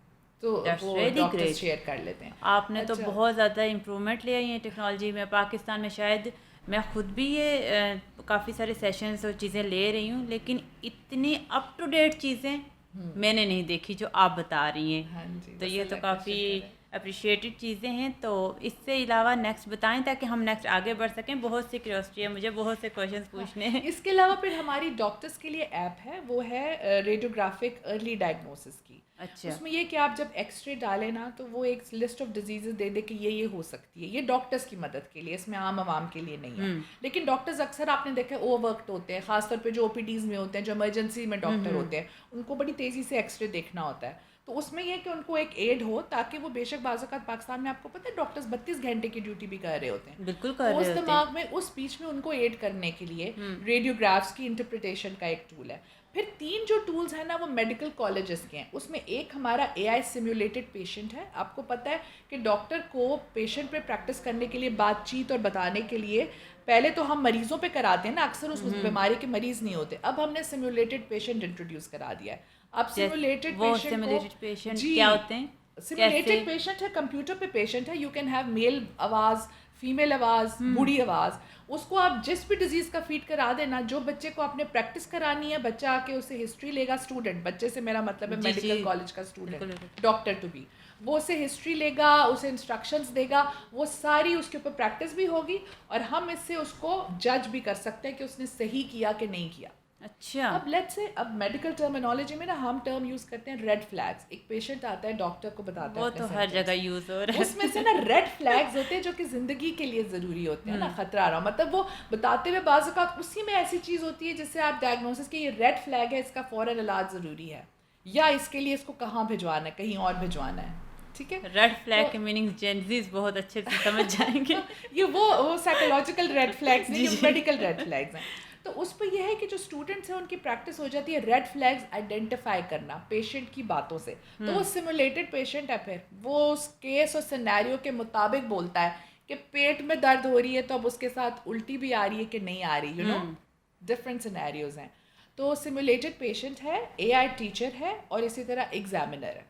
تو وہ ڈاکٹر شیئر کر لیتے ہیں. آپ نے تو بہت زیادہ امپرومنٹ لے آئی ہیں ٹیکنالوجی میں. پاکستان میں شاید میں خود بھی یہ کافی سارے سیشنز اور چیزیں لے رہی ہوں, لیکن اتنی اپ ٹو ڈیٹ چیزیں میں نے نہیں دیکھی جو آپ بتا رہی ہیں. تو یہ تو کافی اپریشیٹڈ چیزیں ہیں. تو اس سے علاوہ نیکسٹ بتائیں تاکہ ہم نیکسٹ آگے بڑھ سکیں. بہت سی کیوریوسٹی ہے مجھے, بہت سے کویشچنس پوچھنے ہیں. اس کے علاوہ پھر ہماری ڈاکٹرس کے لیے ایپ ہے, وہ ہے ریڈیوگرافک ارلی ڈائگنوسس کی. اچھا, اس میں یہ کہ آپ جب ایکس رے ڈالیں نا تو وہ ایک لسٹ آف ڈیزیزز دے دے کہ یہ ہو سکتی ہے. یہ ڈاکٹرس کی مدد کے لیے, اس میں عام عوام کے لیے نہیں ہے. لیکن ڈاکٹرز اکثر آپ نے دیکھا اوور ورکڈ ہوتے ہیں, خاص طور پہ جو او پی ڈیز میں ہوتے ہیں, جو ایمرجنسی میں ڈاکٹر ہوتے ہیں, ان کو بڑی تیزی سے ایکس رے دیکھنا ہوتا ہے. تو اس میں یہ کہ ان کو ایک ایڈ ہو, تاکہ وہ بے شک بعض اوقات پاکستان میں آپ کو پتہ ہے ڈاکٹرز 32 گھنٹے کی ڈیوٹی بھی کر رہے ہوتے ہیں, بالکل کر رہے ہوتے ہیں. اس دماغ میں اس بیچ میں ان کو ایڈ کرنے کے لیے ریڈیوگرافس کی انٹرپریٹیشن کا ایک ٹول ہے. پھر 3 جو ٹولز ہیں نا وہ میڈیکل کالجز کے ہیں. اس میں ایک ہمارا اے آئی سیمولیٹڈ پیشنٹ ہے. آپ کو پتہ ہے کہ ڈاکٹر کو پیشنٹ پہ پریکٹس کرنے کے لیے, بات چیت اور بتانے کے لیے پہلے تو ہم مریضوں پہ کراتے ہیں نا, اکثر اس بیماری کے مریض نہیں ہوتے. اب ہم نے سیمولیٹڈ پیشنٹ انٹروڈیوس کرا دیا ہے. اب سیمولیٹڈ پیشنٹ کیا ہوتے ہیں؟ سیمولیٹڈ پیشنٹ ہے, کمپیوٹر پہ پیشنٹ ہے. یو کین ہیو میل آواز, فیمیل آواز, بوڑھی آواز. اس کو آپ جس بھی ڈیزیز کا فیڈ کرا دینا, جو بچے کو آپ نے پریکٹس کرانی ہے, بچہ آ کے اسے ہسٹری لے گا. اسٹوڈنٹ, بچے سے میرا مطلب ہے میڈیکل کالج کا اسٹوڈنٹ, ڈاکٹر ٹو بی, وہ اسے ہسٹری لے گا, اسے انسٹرکشنز دے گا, وہ ساری اس کے اوپر پریکٹس بھی ہوگی, اور ہم اس سے اس کو جج بھی کر سکتے ہیں کہ اس نے صحیح کیا کہ نہیں کیا. اچھا, اب لیٹس سے اب میڈیکل ٹرمینالوجی میں نا ہم ٹرم یوز کرتے ہیں ریڈ فلیگز. ایک پیشنٹ آتا ہے, ڈاکٹر کو بتاتا ہے, وہ تو ہر جگہ یوز ہو رہا ہے. اس میں سے نا ریڈ فلیگز ہوتے ہیں جو کہ زندگی کے لیے ضروری ہوتے ہیں نا, خطرہ آ رہا, مطلب وہ بتاتے ہوئے بعض اوقات اسی میں ایسی چیز ہوتی ہے جس سے آپ ڈائگنوسس کہ یہ ریڈ فلیگ ہے, اس کا فوراً علاج ضروری ہے, یا اس کے لیے اس کو کہاں بھجوانا ہے, کہیں اور بھجوانا ہے. ٹھیک ہے, ریڈ فلیگ کے میننگ جینزیز بہت اچھے سے سمجھ جائیں گے. یہ وہ سائیکولوجیکل ریڈ فلیگز نہیں, یہ میڈیکل ریڈ فلیگز ہیں. تو اس پہ یہ ہے کہ جو اسٹوڈنٹس ہیں ان کی پریکٹس ہو جاتی ہے ریڈ فلیگز آئیڈینٹیفائی کرنا پیشنٹ کی باتوں سے. تو وہ سیمولیٹڈ پیشنٹ ہے, پھر وہ اس کیس اور سینیریو کے مطابق بولتا ہے کہ پیٹ میں درد ہو رہی ہے تو اب اس کے ساتھ الٹی بھی آ رہی ہے کہ نہیں آ رہی, یو نو ڈفرینٹ سینیریوز ہیں. تو سیمولیٹڈ پیشنٹ ہے, اے آئی ٹیچر ہے, اور اسی طرح ایگزامینر ہے.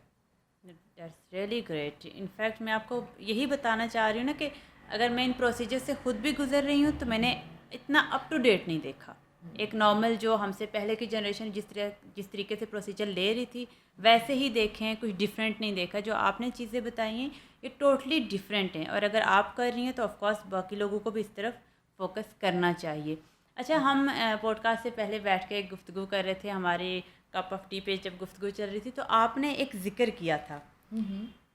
That's really great. انفیکٹ میں آپ کو یہی بتانا چاہ رہی ہوں نا کہ اگر میں ان پروسیجر سے خود بھی گزر رہی ہوں تو میں نے اتنا اپ ٹو ڈیٹ نہیں دیکھا. ایک نارمل جو ہم سے پہلے کی جنریشن جس طریقے سے پروسیجر لے رہی تھی ویسے ہی دیکھیں, کچھ ڈفرینٹ نہیں دیکھا. جو آپ نے چیزیں بتائی ہیں یہ ٹوٹلی ڈفرینٹ ہیں, اور اگر آپ کر رہی ہیں تو آف کورس باقی لوگوں کو بھی اس طرف فوکس کرنا چاہیے. اچھا, ہم پوڈ کاسٹ سے پہلے بیٹھ کے گفتگو کر رہے تھے, ہمارے کپ آف ٹی پہ جب گفتگو چل رہی تھی تو آپ نے ایک ذکر کیا تھا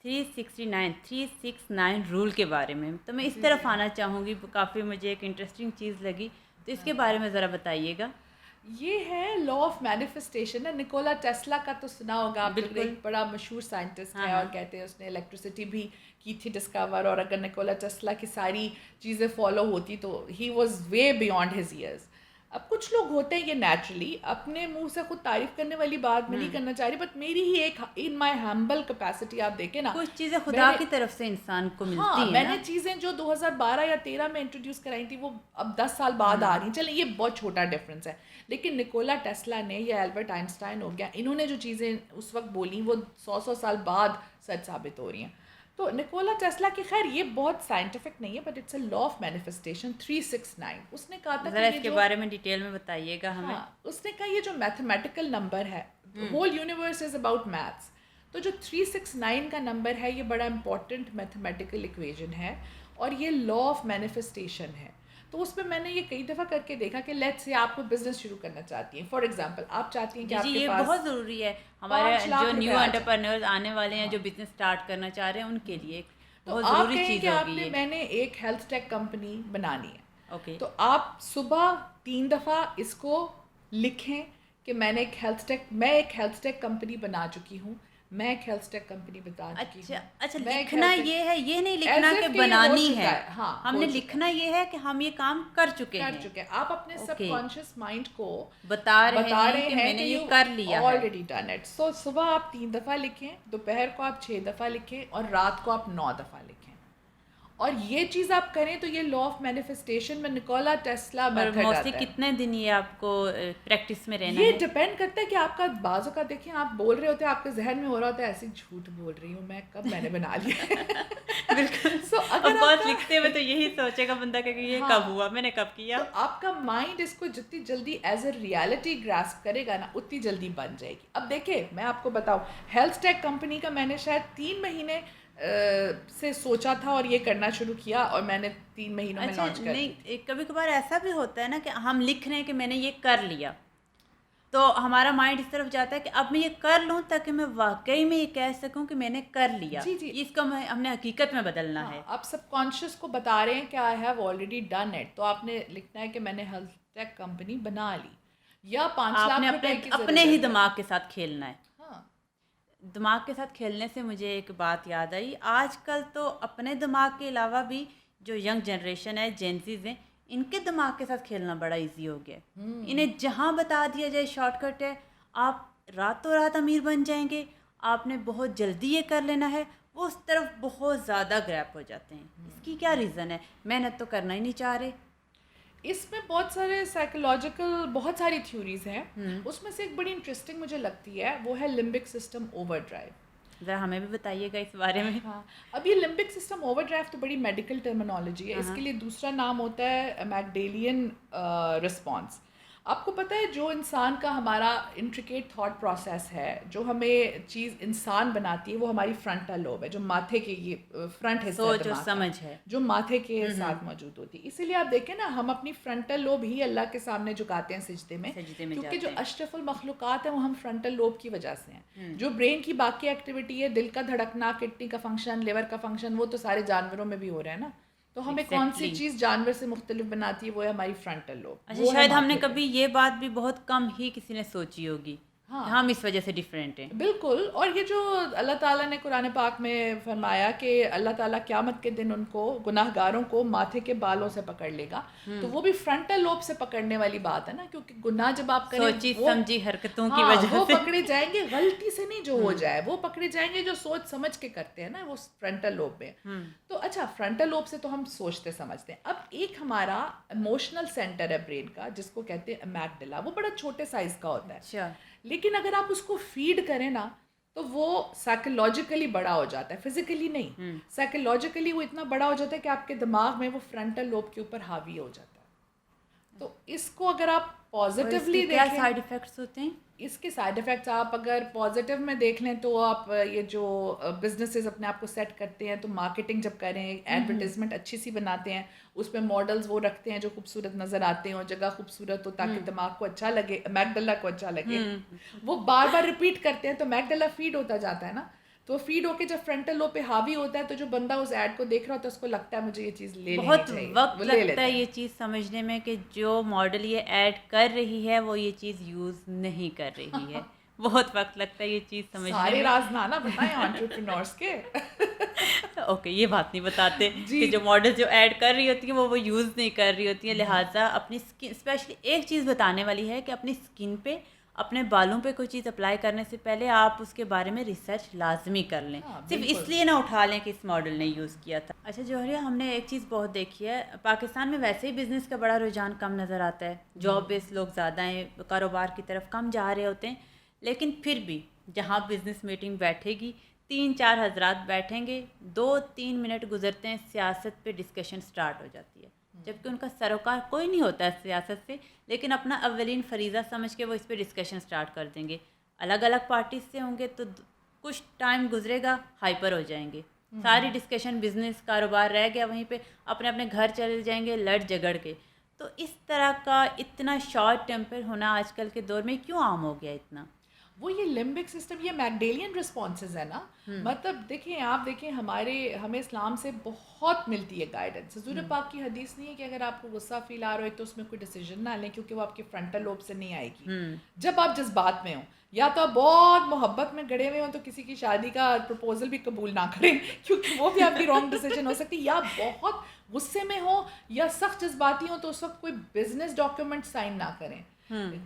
369 رول کے بارے میں. تو میں اس طرف آنا چاہوں گی, کافی مجھے ایک انٹرسٹنگ چیز لگی, تو اس کے بارے میں ذرا بتائیے گا. یہ ہے لا آف مینیفیسٹیشن ہے. نکولا ٹیسلا کا تو سنا ہوگا آپ نے, ایک بڑا مشہور سائنٹسٹ ہے اور کہتے ہیں اس نے الیکٹریسٹی بھی کی تھی ڈسکور, اور اگر نکولا ٹیسلا کی ساری چیزیں فالو ہوتی تو he was way beyond his years. اب کچھ لوگ ہوتے ہیں یہ نیچرلی, اپنے منہ سے خود تعریف کرنے والی بات میں نہیں کرنا چاہ رہی, بٹ میری ہی ایک ان مائی ہمبل کیپیسٹی آپ دیکھیں نا, کچھ چیزیں خدا کی طرف سے انسان کو ملتی ہیں. میں نے چیزیں جو 2012 یا 13 میں انٹروڈیوس کرائی تھی وہ اب 10 سال بعد آ رہی ہیں. چلیں یہ بہت چھوٹا ڈفرینس ہے, لیکن نکولا ٹیسلا نے یا البرٹ آئنسٹائن ہو گیا, انہوں نے جو چیزیں اس وقت بولی وہ 100 سال بعد سچ ثابت ہو رہی ہیں. تو نکولا ٹیسلا کی خیر یہ بہت سائنٹیفک نہیں ہے, but it's a law of manifestation 369. اس نے کہا تھا ذرا اس کے بارے میں ڈیٹیل میں بتائیے گا ہمیں. اس نے کہا یہ جو میتھمیٹیکل نمبر ہے, whole universe is about maths, تو جو 369 کا نمبر ہے یہ بڑا امپورٹنٹ میتھمیٹیکل ایکویژن ہے اور یہ لا آف مینیفیسٹیشن ہے. تو اس میں میں نے یہ کئی دفعہ کر کے دیکھا کہ لیٹس سے آپ کو بزنس شروع کرنا چاہتی ہیں, فار ایگزامپل آپ چاہتی ہیں کہ آپ کے یہ پاس بہت ضروری ہے ہمارے جو نیو انٹرپرینورز آنے والے ہیں, جو بزنس اسٹارٹ کرنا چاہ رہے ہیں ان کے لیے بہت ضروری چیز ہوگی یہ. میں نے ایک ہیلتھ ٹیک کمپنی بنانی ہے, اوکے, تو آپ صبح 3 دفعہ اس کو لکھیں کہ میں ایک ہیلتھ ٹیک کمپنی بنا چکی ہوں, میں ایک ہیلتھ ٹیک کمپنی بتا چکی ہوں. اچھا لکھنا یہ ہے, یہ نہیں لکھنا کہ بنانی ہے, ہم نے لکھنا یہ ہے کہ ہم یہ کام کر چکے ہیں. آپ اپنے سب کانشیس مائنڈ کو بتا رہے ہیں کہ میں نے یہ کر لیا ہے, آلریڈی ڈن اٹ. سو صبح آپ 3 دفعہ لکھیں, دوپہر کو آپ 6 دفعہ لکھیں, اور رات کو آپ 9 دفعہ لکھیں. اور یہ چیز آپ کریں تو یہ لا آف مینیفیسٹیشن میں نکولا ٹیسلا میتھڈ آتا ہے. کتنے دن یہ آپ کو پریکٹس میں رہنا ہے؟ یہ ڈپینڈ کرتا ہے کہ آپ کا بعضوں کا دیکھیں آپ بول رہے ہوتے ہیں, آپ کے ذہن میں ہو رہا ہوتا ہے ایسی جھوٹ بول رہی ہوں میں نے بنا لیا. بالکل. سو اگر بہت لکھتے ہوئے تو یہی سوچے گا بندہ کہ یہ کب ہوا, میں نے کب کیا. تو آپ کا مائنڈ اس کو جتنی جلدی ایز اے ریالٹی گراسپ کرے گا نا, اتنی جلدی بن جائے گی. اب دیکھیں میں آپ کو بتاؤں, ہیلتھ ٹیک کمپنی کا میں نے شاید 3 مہینے سے سوچا تھا اور یہ کرنا شروع کیا, اور میں نے 3 مہینوں میں لانچ کر دی. کبھی کبھار ایسا بھی ہوتا ہے نا کہ ہم لکھ رہے ہیں کہ میں نے یہ کر لیا, تو ہمارا مائنڈ اس طرف جاتا ہے کہ اب میں یہ کر لوں تاکہ میں واقعی میں یہ کہہ سکوں کہ میں نے کر لیا. جی اس کو ہم نے حقیقت میں بدلنا ہے. آپ سب کانشیس کو بتا رہے ہیں کہ I have already done it, تو آپ نے لکھنا ہے کہ میں نے ہیلتھ ٹیک کمپنی بنا لی, یا 5 لاکھ روپے کی اپنے ہی دماغ کے ساتھ کھیلنا ہے. دماغ کے ساتھ کھیلنے سے مجھے ایک بات یاد آئی, آج کل تو اپنے دماغ کے علاوہ بھی جو ینگ جنریشن ہے, جینزیز ہیں, ان کے دماغ کے ساتھ کھیلنا بڑا ایزی ہو گیا. انہیں جہاں بتا دیا جائے شارٹ کٹ ہے, آپ راتوں رات امیر بن جائیں گے, آپ نے بہت جلدی یہ کر لینا ہے, وہ اس طرف بہت زیادہ گریپ ہو جاتے ہیں. اس کی کیا ریزن ہے؟ محنت تو کرنا ہی نہیں چاہ رہے. اس میں بہت سارے سائیکولوجیکل بہت ساری تھیوریز ہیں. اس میں سے ایک بڑی انٹرسٹنگ مجھے لگتی ہے, وہ ہے لمبک سسٹم اوور ڈرائیو. ذرا ہمیں بھی بتائیے گا اس بارے میں. اب یہ لمبک سسٹم اوور ڈرائیو تو بڑی میڈیکل ٹرمینالوجی ہے, اس کے لیے دوسرا نام ہوتا ہے میکڈیلین رسپانس. آپ کو پتہ ہے جو انسان کا ہمارا انٹریکیٹ تھاٹ پروسیس ہے, جو ہمیں چیز انسان بناتی ہے, وہ ہماری فرنٹل لوب ہے, جو ماتھے کے یہ فرنٹ حصہ سوچ اور سمجھ ہے, جو ماتھے کے ساتھ موجود ہوتی ہے. اسی لیے آپ دیکھیں نا, ہم اپنی فرنٹل لوب ہی اللہ کے سامنے جھکاتے ہیں سجدے میں, کیونکہ جو اشرف المخلوقات ہیں وہ ہم فرنٹل لوب کی وجہ سے ہیں. جو برین کی باقی ایکٹیویٹی ہے, دل کا دھڑکنا, کڈنی کا فنکشن, لیور کا فنکشن, وہ تو سارے جانوروں میں بھی ہو رہا ہے نا. تو ہمیں کون سی چیز جانور سے مختلف بناتی ہے, وہ ہے ہماری فرنٹل لوب. اچھا, شاید ہم نے کبھی یہ بات بھی بہت کم ہی کسی نے سوچی ہوگی, ہم اس وجہ سے ڈفرینٹ ہیں. بالکل. اور یہ جو اللہ تعالیٰ نے قرآن پاک میں فرمایا کہ اللہ تعالیٰ قیامت کے دن ان کو گناہ گاروں کو ماتھے کے بالوں سے پکڑ لے گا, تو وہ بھی فرنٹل لوب سے پکڑنے والی بات ہے نا, کیونکہ گناہ جب آپ کریں سوچی سمجھی حرکتوں کی وجہ وہ پکڑے جائیں گے, غلطی سے نہیں جو ہو جائے, وہ پکڑے جائیں گے جو سوچ سمجھ کے کرتے ہیں نا, وہ فرنٹل لوب میں. تو اچھا, فرنٹل لوب سے تو ہم سوچتے سمجھتے ہیں. اب ایک ہمارا ایموشنل سینٹر ہے برین کا, جس کو کہتے ہیں امیگڈلا, وہ بڑا چھوٹے سائز کا ہوتا ہے, لیکن اگر آپ اس کو فیڈ کریں نا تو وہ سائیکولوجیکلی بڑا ہو جاتا ہے, فزیکلی نہیں, سائیکولوجیکلی وہ اتنا بڑا ہو جاتا ہے کہ آپ کے دماغ میں وہ فرنٹل لوب کے اوپر حاوی ہو جاتا ہے. تو اس کو اگر آپ پازیٹیولی دیکھیں, کیا سائیڈ ایفیکٹس ہوتے ہیں اس کے سائیڈ ایفیکٹس آپ اگر پازیٹیو میں دیکھ لیں تو آپ یہ جو بزنسز اپنے آپ کو سیٹ کرتے ہیں, تو مارکیٹنگ جب کریں, ایڈورٹیزمنٹ اچھی سی بناتے ہیں, اس پہ ماڈلز وہ رکھتے ہیں جو خوبصورت نظر آتے ہیں, اور جگہ خوبصورت ہو تاکہ دماغ کو اچھا لگے, میگڈلا کو اچھا لگے, وہ بار بار ریپیٹ کرتے ہیں, تو میگڈلا فیڈ ہوتا جاتا ہے نا. تو فیڈ ہو کے جب فرنٹل لوب پہ حاوی ہوتا ہے تو جو بندہ اس ایڈ کو دیکھ رہا ہوتا ہے اس کو لگتا ہے مجھے یہ چیز لے لینی بہت چاہیے، وقت وہ لے لگتا لیتا ہے یہ چیز سمجھنے میں کہ جو ماڈل یہ ایڈ کر رہی ہے وہ یہ چیز یوز نہیں کر رہی ہے. بہت وقت لگتا ہے یہ چیز سمجھنے سارے میں. راز نہ بتائیں انٹرپرینورس کے. اوکے یہ بات نہیں بتاتے جی کہ جو ماڈل جو ایڈ کر رہی ہوتی ہیں وہ یوز نہیں کر رہی ہوتی ہیں. لہٰذا اپنی اسکن اسپیشلی ایک چیز بتانے والی ہے کہ اپنی اسکن پہ اپنے بالوں پہ کوئی چیز اپلائی کرنے سے پہلے آپ اس کے بارے میں ریسرچ لازمی کر لیں. صرف اس لیے نہ اٹھا لیں کہ اس ماڈل نے یوز کیا تھا. اچھا جوہریہ، ہم نے ایک چیز بہت دیکھی ہے، پاکستان میں ویسے ہی بزنس کا بڑا رجحان کم نظر آتا ہے، جاب بیس لوگ زیادہ ہیں، کاروبار کی طرف کم جا رہے ہوتے ہیں. لیکن پھر بھی جہاں بزنس میٹنگ بیٹھے گی 3-4 حضرات بیٹھیں گے، 2-3 منٹ گزرتے ہیں سیاست پہ ڈسکشن سٹارٹ ہو جاتی ہے، جبکہ ان کا سروکار کوئی نہیں ہوتا ہے سیاست سے، لیکن اپنا اولین فریضہ سمجھ کے وہ اس پہ ڈسکشن سٹارٹ کر دیں گے. الگ الگ پارٹیز سے ہوں گے تو کچھ ٹائم گزرے گا ہائپر ہو جائیں گے، ساری ڈسکشن بزنس کاروبار رہ گیا وہیں پہ، اپنے اپنے گھر چلے جائیں گے لڑ جگڑ کے. تو اس طرح کا اتنا شارٹ ٹیمپر ہونا آج کل کے دور میں کیوں عام ہو گیا اتنا؟ وہ یہ لمبک سسٹم، یہ میکڈیلین رسپانسز ہے نا. مطلب دیکھیں، آپ دیکھیں ہمیں اسلام سے بہت ملتی ہے گائیڈنس. حضور پاک کی حدیث نہیں ہے کہ اگر آپ کو غصہ فیل آ رہا ہے تو اس میں کوئی ڈیسیجن نہ لیں کیونکہ وہ آپ کے فرنٹل لوب سے نہیں آئے گی. جب آپ جذبات میں ہوں یا تو آپ بہت محبت میں گڑے ہوئے ہوں تو کسی کی شادی کا پرپوزل بھی قبول نہ کریں کیونکہ وہ بھی آپ کی رانگ ڈیسیجن ہو سکتی. یا بہت غصے میں ہوں یا سخت جذباتی ہوں تو اس وقت کوئی بزنس ڈاکیومنٹ سائن نہ کریں.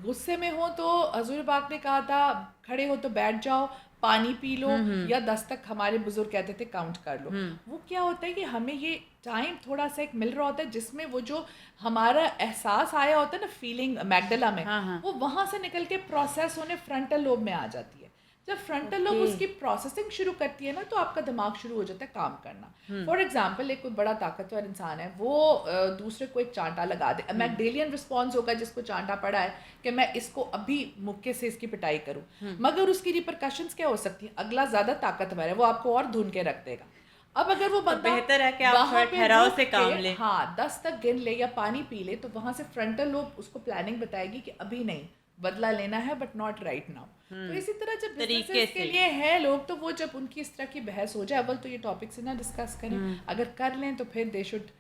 غصے میں ہو تو حضور پاک نے کہا تھا کھڑے ہو تو بیٹھ جاؤ، پانی پی لو، یا 10 تک ہمارے بزرگ کہتے تھے کاؤنٹ کر لو. وہ کیا ہوتا ہے کہ ہمیں یہ ٹائم تھوڑا سا ایک مل رہا ہوتا ہے جس میں وہ جو ہمارا احساس آیا ہوتا ہے نا، فیلنگ میگڈلا میں، وہ وہاں سے نکل کے پروسیس ہونے فرنٹل لوب میں آ جاتی ہے. جب فرنٹل لوب اس کی پروسیسنگ شروع کرتی ہے نا تو آپ کا دماغ شروع ہو جاتا ہے کام کرنا. فار ایگزامپل ایک کوئی بڑا طاقتور انسان ہے، وہ دوسرے کو ایک چانٹا لگا دے، میکڈیلین رسپانس ہوگا جس کو چانٹا پڑا ہے کہ میں اس کو ابھی مکے سے اس کی پٹائی کروں. مگر اس کی ریپرکشنز کیا ہو سکتی ہیں؟ اگلا زیادہ طاقتور ہے، وہ آپ کو اور دھن کے رکھ دے گا. اب اگر وہ بندہ بہتر ہے کہ آپ وہاں پہ ٹھہراؤ سے رک کام کے لیں. 10 تک گن لے یا پانی پی لے تو وہاں سے فرنٹل لوب اس کو پلاننگ بتائے گی کہ ابھی نہیں، بدلہ لینا ہے بٹ ناٹ رائٹ ناؤ. تو اسی طرح جب بزنس کے لیے ہے لوگ تو وہ جب ان کی اس طرح کی بحث ہو جائے، اول تو یہ ٹاپک سے نہ ڈسکس کریں، اگر کر لیں تو پھر دے شوڈ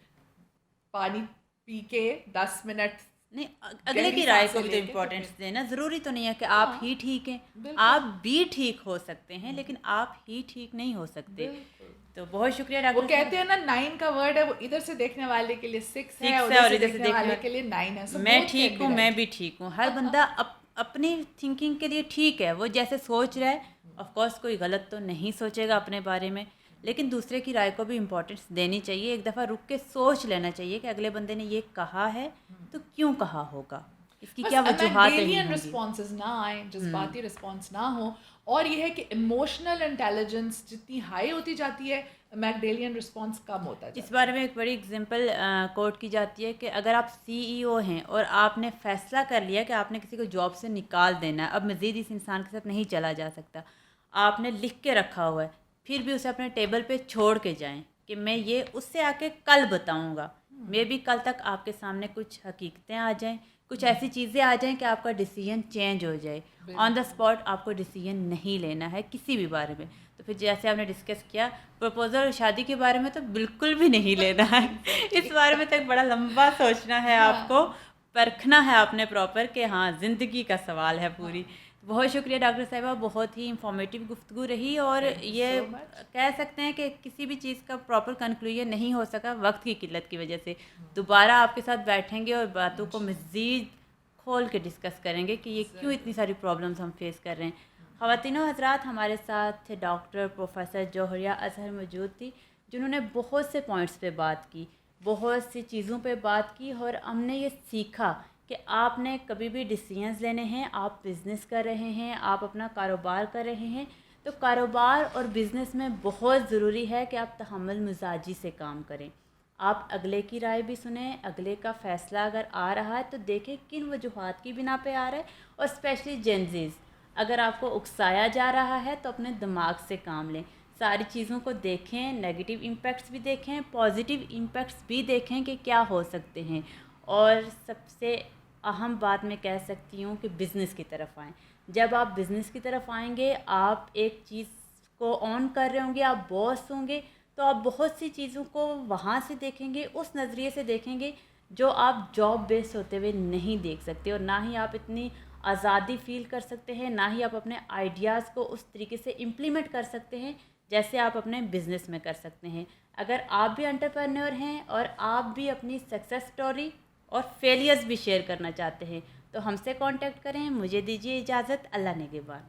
پانی پی کے 10 منٹ نہیں، اگلے کی رائے کو بھی تو امپورٹینس دینا. ضروری تو نہیں ہے کہ آپ ہی ٹھیک ہیں، آپ بھی ٹھیک ہو سکتے ہیں لیکن آپ ہی ٹھیک نہیں ہو سکتے. تو بہت شکریہ ڈاکٹر. وہ کہتے ہیں نا 9 کا ورڈ ہے، وہ ادھر سے دیکھنے والے کے لیے 6 ہے اور ادھر سے دیکھنے والے کے لیے 9 ہے. میں ٹھیک ہوں، میں بھی ٹھیک ہوں. ہر بندہ اپنی تھنکنگ کے لیے ٹھیک ہے، وہ جیسے سوچ رہا ہے. آف کورس کوئی غلط تو نہیں سوچے گا اپنے بارے میں، لیکن دوسرے کی رائے کو بھی امپورٹنس دینی چاہیے. ایک دفعہ رک کے سوچ لینا چاہیے کہ اگلے بندے نے یہ کہا ہے تو کیوں کہا ہوگا، اس کی کیا وجوہات رہی ہوں گی. رسپانسز نہ آئیں، جذباتی رسپانس نہ ہو. اور یہ ہے کہ ایموشنل انٹیلیجنس جتنی ہائی ہوتی جاتی ہے میکڈیلین رسپانس کم ہوتا جاتا ہے. اس بارے میں ایک بڑی اگزامپل کوٹ کی جاتی ہے کہ اگر آپ CEO ہیں اور آپ نے فیصلہ کر لیا کہ آپ نے کسی کو جاب سے نکال دینا ہے، اب مزید اس انسان کے ساتھ نہیں چلا جا سکتا، آپ نے لکھ کے رکھا ہوا ہے، پھر بھی اسے اپنے ٹیبل پہ چھوڑ کے جائیں کہ میں یہ اس سے آ کے کل بتاؤں گا. مے بی کل تک آپ کے سامنے کچھ حقیقتیں آ جائیں، کچھ ایسی چیزیں آ جائیں کہ آپ کا ڈیسیژن چینج ہو جائے. آن دا اسپاٹ آپ کو ڈیسیژن نہیں لینا ہے کسی بھی بارے میں. تو پھر جیسے آپ نے ڈسکس کیا پرپوزل اور شادی کے بارے میں تو بالکل بھی نہیں لینا ہے. اس بارے میں تو بڑا لمبا سوچنا ہے آپ کو، پرکھنا ہے آپ نے پراپر کہ ہاں زندگی کا سوال ہے پوری. بہت شکریہ ڈاکٹر صاحبہ، بہت ہی انفارمیٹیو گفتگو رہی. اور یہ کہہ سکتے ہیں کہ کسی بھی چیز کا پراپر کنکلوژن نہیں ہو سکا وقت کی قلت کی وجہ سے. دوبارہ آپ کے ساتھ بیٹھیں گے اور باتوں کو مزید کھول کے ڈسکس کریں گے کہ یہ کیوں اتنی ساری پرابلمس ہم فیس کر رہے ہیں. خواتین و حضرات، ہمارے ساتھ ڈاکٹر پروفیسر جوہریہ اظہر موجود تھی جنہوں نے بہت سے پوائنٹس پہ بات کی، بہت سی چیزوں پہ بات کی، اور ہم نے یہ سیکھا کہ آپ نے کبھی بھی ڈیسیژنز لینے ہیں. آپ بزنس کر رہے ہیں، آپ اپنا کاروبار کر رہے ہیں، تو کاروبار اور بزنس میں بہت ضروری ہے کہ آپ تحمل مزاجی سے کام کریں. آپ اگلے کی رائے بھی سنیں، اگلے کا فیصلہ اگر آ رہا ہے تو دیکھیں کن وجوہات کی بنا پہ آ رہا ہے. اور اسپیشلی جینزیز، اگر آپ کو اکسایا جا رہا ہے تو اپنے دماغ سے کام لیں. ساری چیزوں کو دیکھیں، نیگیٹو امپیکٹس بھی دیکھیں، پازیٹیو امپیکٹس بھی دیکھیں کہ کیا ہو سکتے ہیں. اور سب سے اہم بات میں کہہ سکتی ہوں کہ بزنس کی طرف آئیں. جب آپ بزنس کی طرف آئیں گے، آپ ایک چیز کو آن کر رہے ہوں گے, آپ باس ہوں گے, تو آپ بہت سی چیزوں کو وہاں سے دیکھیں گے, اس نظریے سے دیکھیں گے جو آپ جاب بیس ہوتے ہوئے نہیں دیکھ سکتے, اور نہ ہی آپ اتنی آزادی فیل کر سکتے ہیں, نہ ہی آپ اپنے آئیڈیاز کو اس طریقے سے امپلیمنٹ کر سکتے ہیں جیسے آپ اپنے بزنس میں کر سکتے ہیں. اگر آپ بھی انٹرپرینور ہیں اور آپ بھی اپنی سکسیس سٹوری اور فیلیئرز بھی شیئر کرنا چاہتے ہیں تو ہم سے کانٹیکٹ کریں. مجھے دیجیے اجازت. اللہ نگہبان.